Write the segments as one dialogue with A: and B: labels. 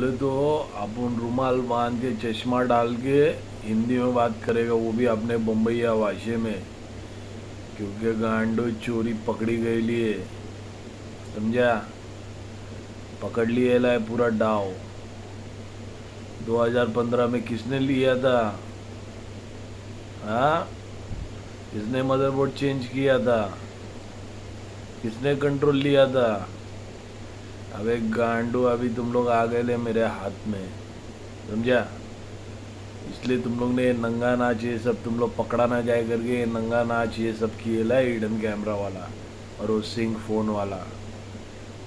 A: बोले तो अपन रुमाल बांध के चश्मा डाल के हिंदी में बात करेगा, वो भी अपने बम्बईया भाषा में, क्योंकि गांडो चोरी पकड़ी गई लिए, समझा। पकड़ लिए ला है पूरा डाव। 2015 में किसने लिया था? हाँ, किसने मदरबोर्ड चेंज किया था? किसने कंट्रोल लिया था? अबे गांडू, अभी तुम लोग आ गए ले मेरे हाथ में, समझा। इसलिए तुम लोग ने ये नंगा नाच ये सब तुम लोग पकड़ा ना जाए करके ये नंगा नाच ये सब किए ला, हिडन कैमरा वाला और वो सिंक फोन वाला।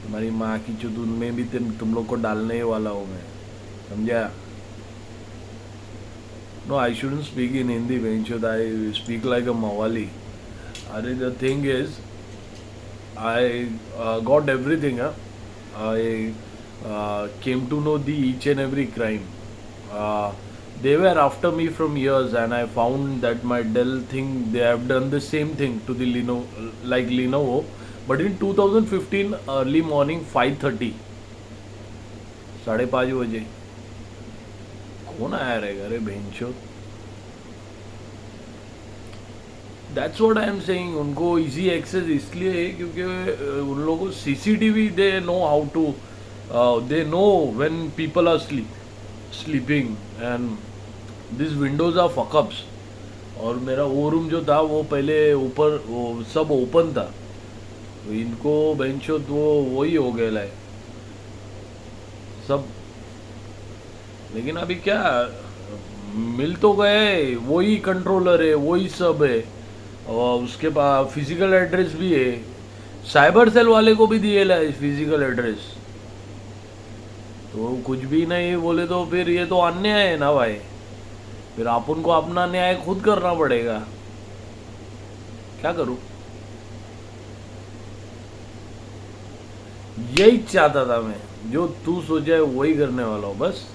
A: तुम्हारी माँ की चुत उनमें भी तुम लोग को डालने ही वाला हूँ मैं, समझा। No, I shouldn't speak in Hindi बेंचोद, आई स्पीक लाइक अ मवाली। अरे the thing is, I got everything. I came to know the each and every crime. Uh, they were after me from years, and I found that my Dell thing, they have done the same thing to the Lenovo, but in 2015 early morning 5:30, 5:30 बजे कौन आया रहेगा रे भेंचो। That's what I am saying. उनको easy access इसलिए है क्योंकि उन लोगों को CCTV, they know how to, they know when people are sleeping and this windows are fuckups. और मेरा वो रूम जो था वो पहले ऊपर वो सब ओपन था, तो इनको बेंचो वो वही हो गया है सब। लेकिन अभी क्या, मिल तो गए, वही कंट्रोलर है, वही सब है, और उसके पास फिजिकल एड्रेस भी है। साइबर सेल वाले को भी दिए ला फिजिकल एड्रेस, तो कुछ भी नहीं बोले तो फिर ये तो अन्याय है ना भाई। फिर अपन को अपना न्याय खुद करना पड़ेगा, क्या करूं। यही चाहता था मैं, जो तू सोचा है वही करने वाला हूं बस।